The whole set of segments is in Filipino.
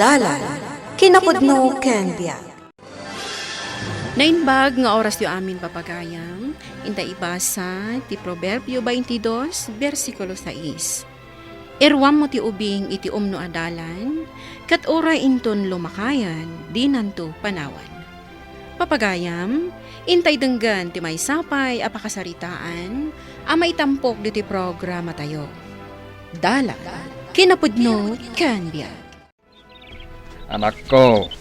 Dalan, kinapudno ken biag. Nainbag nga oras yu amin papagayam, inta ibasa ti Proverbio 22, versikulo 6. Irwam mo ti ubing iti umno adalan, kat oray inton lumakayan, di nanto panawan. Papagayam, intay denggan ti may sapay apakasaritaan, amay tampok di ti programa tayo. Dalan, kinapudno ken biag. Anak ko,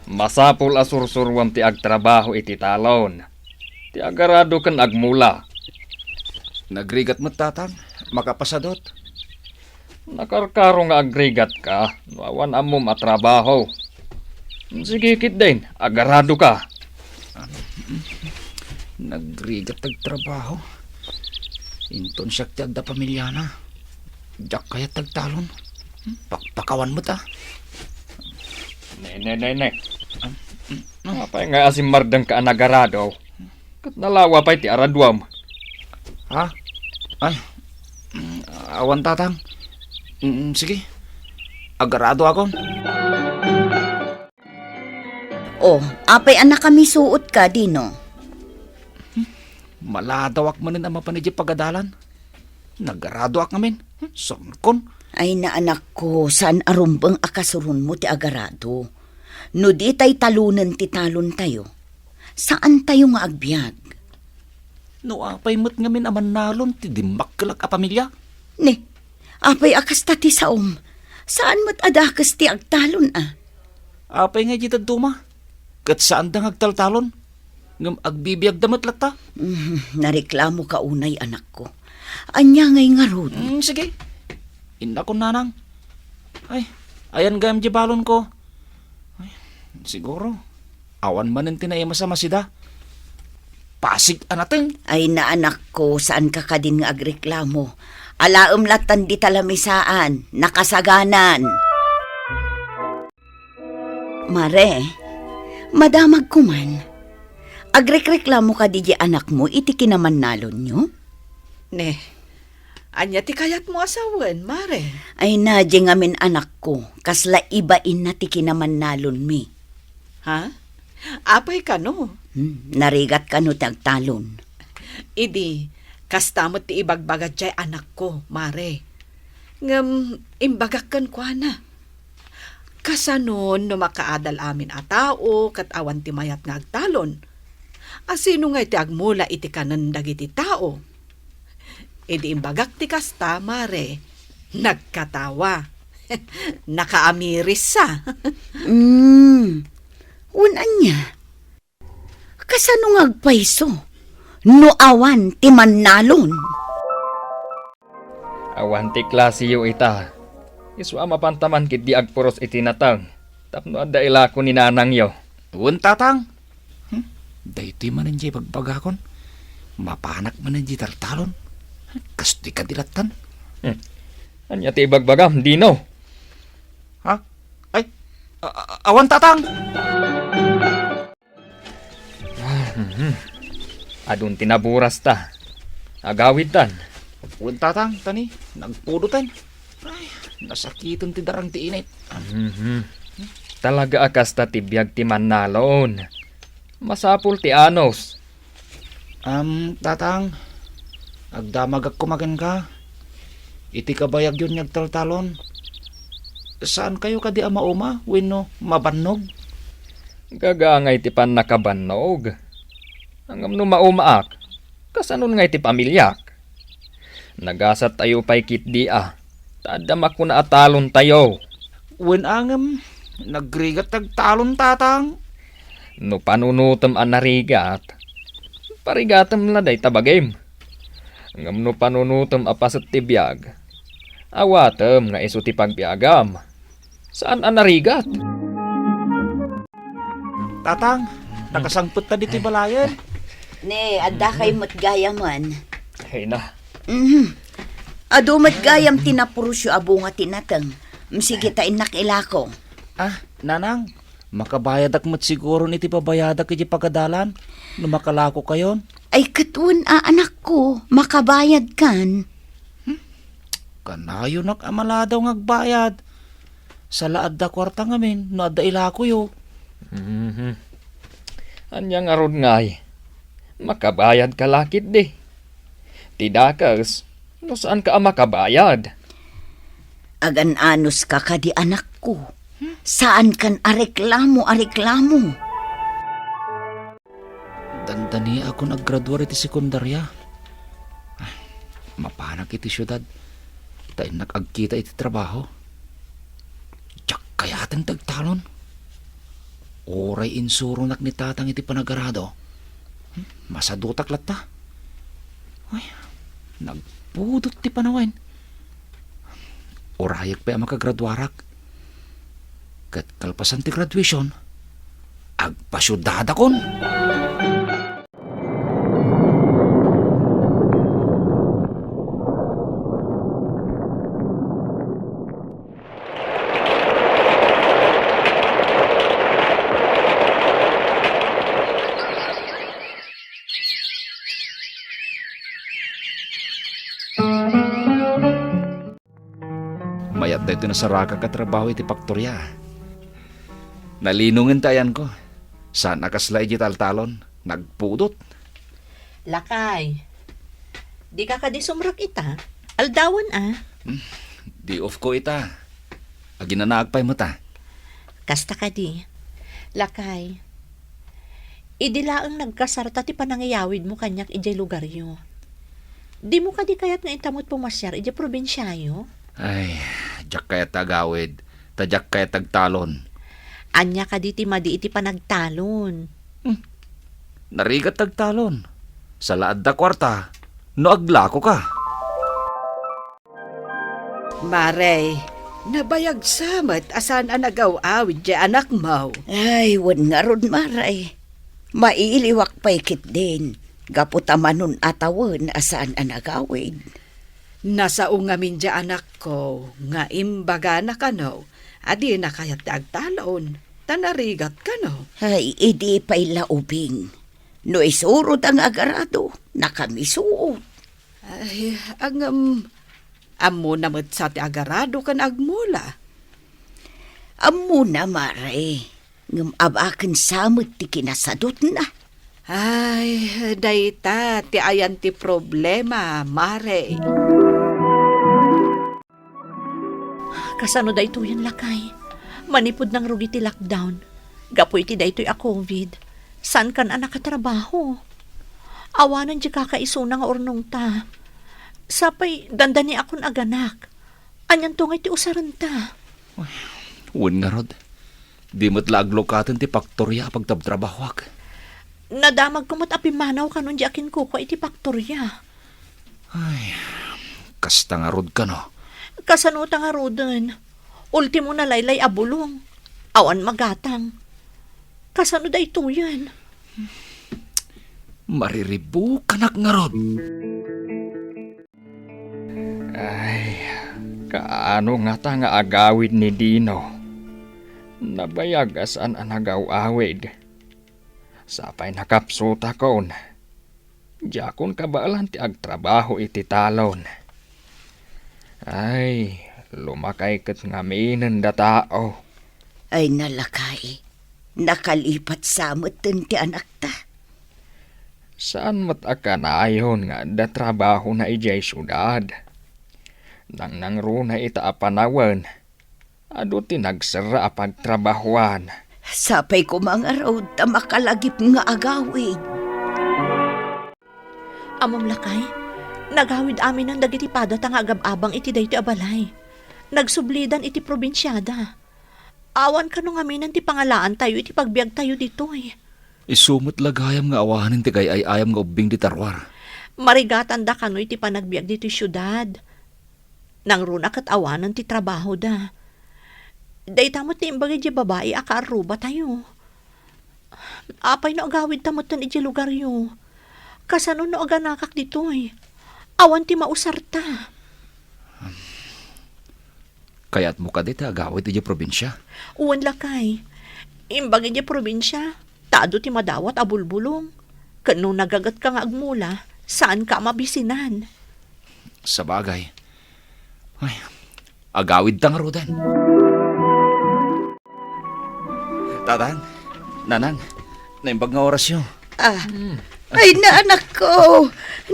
masapul asursurwam ti agtrabaho iti talon. Ti agarado ken agmula. Nagrigat mo, tatang. Makapasadot. Nakarkaro nga agrigat ka, awan amom atrabaho. Sige kit din, agarado ka. Nagrigat tagtrabaho. Inton siya da pamilyana. Diyak kaya tagtalon. Pakpakawan mo ta. Ne. Apay nga asim mardang ka anagarado. Kat nalawa pa'y ti aradwam. Ha? Ay. Awan, tatang. Sige. Agarado ako. Oh, apay anak kami suot ka, Dino. Maladawak manin ang mapanidya pagadalan. Nagarado ak namin. Sangkon. Ay na anak ko, saan arumbang akasurun mo ti agarado? No di tay talunan ti talon tayo. Saan tayo nga agbyag? No apay mo't ngamin aman nalon ti dimakkelag a pamilya. Ne, apay akas ta ti saom. Saan mo't adakas ti agtalon ah? Apay nga jitad duma. Kat saan dang agtaltalon? Ngam agbibiyag damat lata. Nareklamo ka unay anak ko. Anya ngay nga rod. Sige. Inda ko nanang. Ay, ayan gayam jibalon ko. Ay, siguro. Awan manin tinay masama sida. Pasig anateng. Ay na anak ko, saan ka kadin nga agreklamo? Alaom latan di talamisaan, nakasaganan. Mare, madamag kuman. Agrekreklamo ka di anak mo, iti kinaman nalon nyo? Ne, anya ti kayat mo asawan, mare. Ay na, di ngamin anak ko, kasla ibain na ti kinaman nalon mi. Ha? Apay ka no? Narigat ka no tagtalon. Idi, kastamot ti ibagbagat jay anak ko, mare. Ngam, imbagak kan kwa na. Kasanon no makaadal amin a tao, kat awan ti mayat nga agtalon. Asino nga iti agmula iti kanan dagiti tao. Idi imbagak ti kasta, mare. Nagkatawa. Nakaamiris sa. Unan niya. Kasano nga agpaiso? No awan ti mannalon. Awan ti klasiyo ita. Iswa mapantaman kit di agpuros itinatang. Tapno adda ilako ni nanang yo. Uwan, tatang. Dayti manin jay pagbagakon. Mapanak manin jay taltalon. Kasti ka dilatan. Anya ti ibagbagam, Dino. Ha? Ay, awan, tatang. Adun tinaburas ta. Agawid tan. Uwan, tatang, tani. Nagpudutan. Ay, nasakiton ti darang ti init. Talaga akas ta tibiyag ti mannalon. Masapul ti anos. Tatang. Agdamag ak kumagan ka. Iti kabayag yun nagtaltalon. Saan kayo kadi amauma? Wenno mabannog? Gagangay ti pan nakabannog. Hangam no maumaak. Kasanon ngay ti pamilyak. Nagasat tayo pa'y kitdi ah. Tadamak ko na atalon tayo. Wen angam. Nagrigat tagtalon, tatang. No panunutom an narigat. Parigatam laday tabagim. Ngam no panunutom apasat ti biyag. Awatem nga iso ti pagbiagam. Saan an narigat? Tatang, nakasangput ka dito balayan. Ne, adda kay matgaya man. Hey na. Ado matgayam tinapurusyo abo nga tinatang. Sige ta inakilako. Nanang, makabayad ak mat siguro niti pabayadak iti pagadalan. No makalako kayon. Ay katun anak ko, makabayad kan. Kanayo nak amaladaw ng agbayad. Sa laad da kwarta ngamin, no adda ilako yo. Mhm. Anya nga rod ngay. Makabayad ka lakit di. Tidakas, no saan ka makabayad? Agan-anos ka kadi anak ko. Saan kan areklamo? Dandani ako naggraduar iti sekundarya. Ay, mapanak iti syudad. Tayo nag-agkita iti trabaho. Diyak kayatang tagtalon. Oray insuro nak ni tatang iti panagarado. Masadutak latta. Ay, nagpudot ti panawain. Orayak pa makagraduarak. Kat kalpasan ti graduation, agpasyudada kon. Mayat da ito na saraka katrabaho iti paktorya. Nalinungan tayan ko. Saan nakasla iti taltalon? Nagpudot. Lakay, di ka kadisumrak ita. Aldawan Di off ko ita. Aginanaagpay mo ta. Kasta ka di. Lakay, idilaang nagkasarta ti panangayawid mo kanyak ijay lugaryo. Di mo ka di kayat nga intamot pumasyar ijay probinsyayo? Ay, jak kaya tagawid. Tadyak kaya tagtalon. Anya ka di ti madi iti panagtalon. Narigat tagtalon. Sa laad da kwarta, no aglako ka. Mare, nabayag samat asan ang nagaw-awid di anak mo. Ay, wan nga rod maray. Mailiwak pa'y kit din. Gaputamanon atawan asaan ang nagawid. Nasa ungamin di anak ko, nga imbaga na kano, adi na kayat agtalon, tanarigat kano. Ay, idi pa'y laubing. No isurod ang agarado, nakamisuot. Ay, amo namot sa ti agarado kan agmula. Amo na maray. Ngam abakan samot ti kinasadot na. Ay, dayta, ti ayan ti problema, mare. Kasano da ito yan, Lakay? Manipod ng rugi ti lockdown. Gapoy ti da ito'y a COVID. San kan anak katrabaho? Awanan di kakaisuna nga ornong ta. Sapay, dandani akon aganak. Anyan to nga ti usaran ta. Uwan nga rod. Di mo't laaglokatan ti paktorya pagtabtrabahwak. Nadamag kumot apimanaw kanon di akin kuko iti paktorya. Ay, kasta nga rod ka no. Kasanuta nga roden. Ultimo na laylay abulong. Awan magatang. Kasano da ito yan? Mariribu kanak nga rod. Ay, kaano nga ta nga agawid ni Dino? Nabayag asan ang nagaw-awid. Sapay nakapsuta kon. Diyakon kabaalan ti agtrabaho iti talon. Ay, lumakay kat ngaminan da tao. Ay nalakay. Nakalipat samot ti anak ta. Saan mat akanayon nga da trabaho na ijay syudad? Nang nangruna ita apanawan, ado tinagsara apagtrabahuan. Sapay ko mga raw ta makalagip nga agawid. Amom Lakay, nagawid amin ang dagiti padat ang agab-abang iti dayti abalay. Nagsublidan iti probinsyada. Awan ka nung aminan ti pangalaan tayo iti pagbiag tayo dito eh. Isumot lagayam nga awahanin ti kay ayam nga ubing di tarwar. Marigatan da kano iti panagbiag dito syudad. Nang runa kat awanan ti trabaho da. Day tamot ti imbagay di babae akaaruba tayo. Apay no agawid tamot tan iti lugar yo. Kasano no aganakak dito eh. Awan ti mausarta. Kaya't mo ka di agawid iti probinsya. Uwan Lakay. Imbagay di probinsya. Tado ti madawat abulbulong. Kano nagagat ka nga agmula, saan ka mabisinan? Sa bagay. Ay, agawid ta nga rodan. Tatang, nanang, naimbag nga oras yun. Ay na anak ko,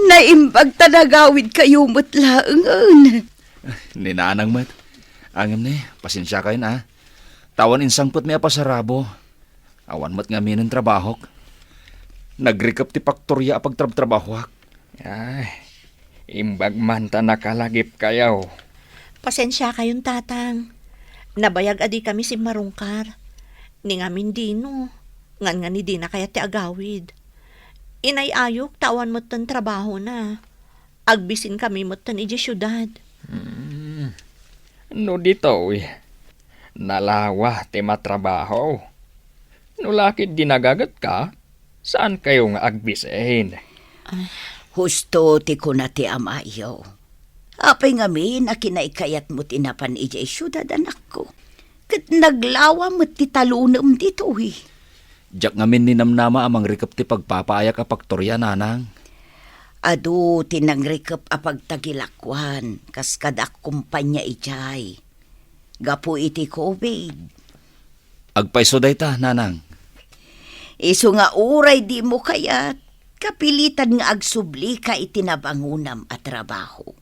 naimbag tanagawid kayo mutlaangan. Ni nanang mat. Angam ni, pasensya kayo na. Tawan insang put may apasarabo. Awan mat nga minin trabahok. Nagrekap ti paktorya apag trabahok. Ay, imbag man ta nakalagip kayaw. Pasensya kayong tatang. Nabayag adi kami si marungkar. Ni ngamin dino. Ngan nga ni Dina kaya ti agawid. Inayayok tawan mo't tan trabaho na. Agbisin kami mo't tan iji syudad. No dito, nalawa ti matrabaho. No lakid dinagagat ka, saan kayo nga agbisin? Husto ti ko na ti amayo. Apay ngamin na kinaikayat mo tinapan ijay syudad anak ko. Kat naglawa mo ti talunam dito Diyak ngamin ni namnama amang rekap ti pagpapayak a paktorya nanang. Adu tinangrikap apag tagilakwan kas kadak kumpanya ijay. Gapu iti COVID. Agpaiso day ta, nanang. Iso nga uray di mo kayat kapilitan nga agsubli ka itinabangunam at trabaho.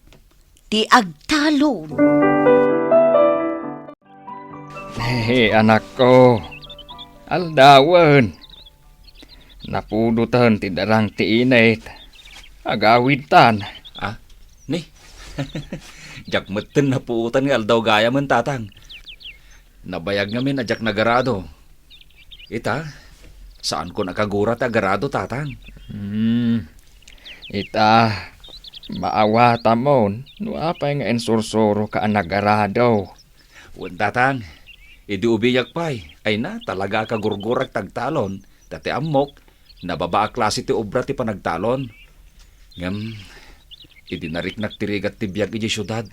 Ti agtalon. Hey, anak ko. Aldawan. Napudutan ti darang ti init. Agawid tan. Ni, jak meten na puutan nga aldaw gaya man tatang. Nabayag ngamin na jak nagarado. Ita, saan ko nakagurat agarado tatang? Ita, maawata mo. No apay nga ensursuro ka anagarado. Wan tatang, idi ubiyak pay. Ay na, talaga kagurgurak tagtalon. Dati amok, nababa a klase ti obra ti panagtalon. Ngam, idi nariknak tirigat ti biyag iji syudad.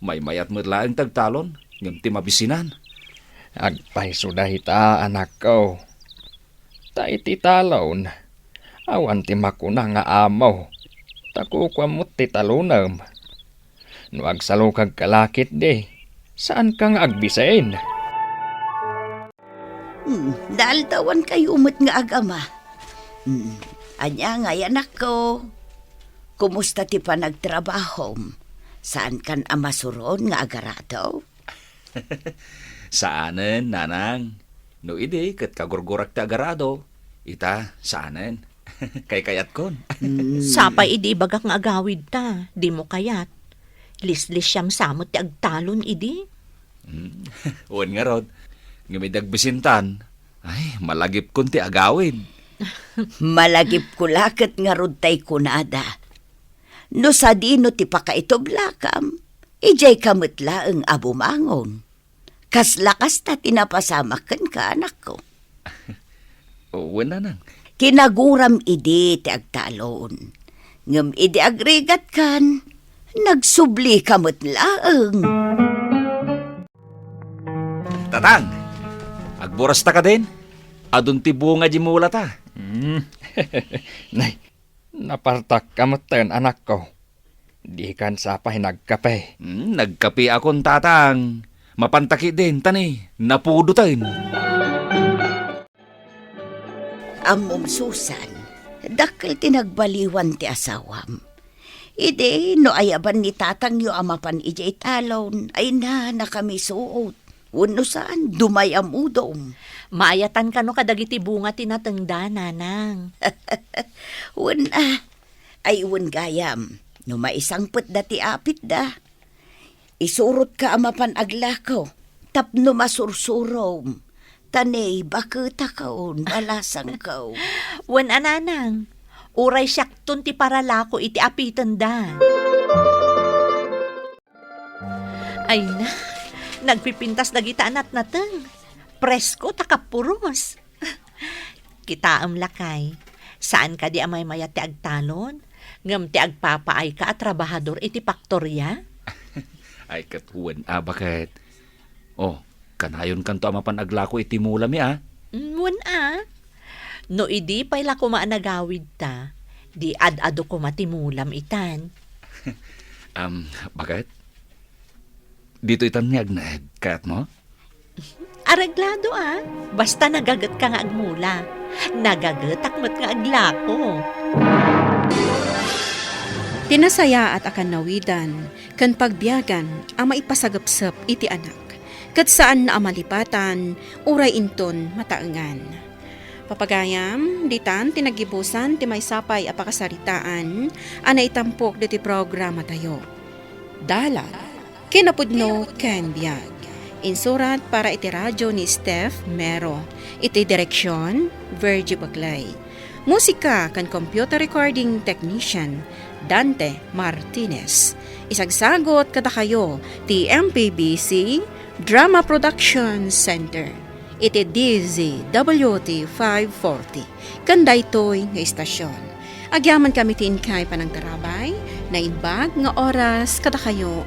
May mayat mo laing tagtalon, ngam ti mabisinan. Agpay sudah ita, anak ko. Ta iti talon. Awan ti makuna nga amaw. Takukwamot ti talunam. No agsalukag kalakit di. Saan ka nga agbisain? Daldawon kayo umot nga agama. Anya nga anak ko. Kumusta ti panagtrabaho? Saan kan amasuron nga agarado? Saanen, nanang? No idi, kat kagurgurak ti agarado. Ita, saanen? Kay kayat kon. Sapay idi bagak nga agawid ta. Di mo kayat. Lislis siyam samot ti agtalon idi. Uwan nga rod. Ngamidag bisintan. Ay, malagip kon ti agawid. Malagip ko lakat nga rudtay kunada. No sa dino ti pakaitoblakam, ijay kamutla ang abumangong. Kas lakas ta tinapasamakan ka anak ko. Uwan nanang. Kinaguram idi ti agtalon. Ngam idi agregat kan, nagsubli kamutlaang. Tatang, agburas ta ka din. Adun ti bunga di mula ta. Nay, napartak kamatan anak ko. Di kan sapay nagkape. Nagkapi akong tatang. Mapantaki din, tani. Napudutan. Amom Susan, dakkel tinagbaliwan ti asawam. Ide, no ayaban ni tatang yo amapan ijay talon, ay na kami suot. Uno saan, dumay amudom. Maayatan ka no kadagiti bunga tinatengda, nanang. Wan ay wan gayam, no maisangput dati apit da. Isurot ka amapan aglakaw, tapno masursurom. Tanay, bakita kaon, balasang kaw. Wan ananang, uray syaktun ti paralako iti apitan da. Ay na, nagpipintas dagita anat nateng. Presko takapuros. Kitaam lakay, saan ka di amay maya ti agtalon? Ngam ti agpapaay ka at trabahador iti paktorya? Ay katuan, bakit? Oh, kanayon kanto amapan aglako iti mula mi Wan No idi pay la kumaanagawid ta, di ad-ado ko matimulam itan. Bakit? Dito itan niyag na kayat mo? Areglado basta nagagat ka nga agmula. Nagagat akmat nga aglako. Tinasaya at akan nawidan, kan pagbiyagan ang maipasagapsap iti anak. Kat saan na amalipatan, uray inton mataengan. Papagayam, ditan tinagibusan ti may sapay apakasaritaan, anay tampok diti programa tayo. Dalag, kinapudno ken biag. Insurat para iti radyo ni Steph Mero. Iti direksyon, Virgie Baglay. Musika kan computer recording technician, Dante Martinez. Isagsagot kada kayo ti MPBC Drama Production Center. Iti DZWT 540. Kanday toy nga istasyon. Agyaman kami ti inkay panang tarabay na imbag nga oras kada kayo